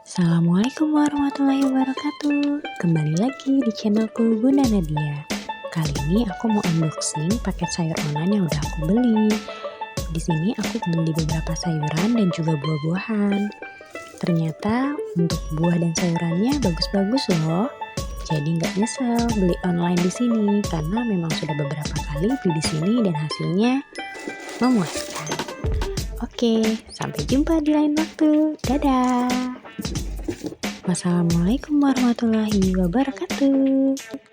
Assalamualaikum warahmatullahi wabarakatuh. Kembali lagi di channelku Bunda Nadia. Kali ini aku mau unboxing paket sayur online yang udah aku beli. Di sini aku beli beberapa sayuran dan juga buah-buahan. Ternyata untuk buah dan sayurannya bagus-bagus loh. Jadi nggak nyesel beli online di sini karena memang sudah beberapa kali beli di sini dan hasilnya memuaskan. Oke, sampai jumpa di lain waktu. Dadah. Wassalamualaikum warahmatullahi wabarakatuh.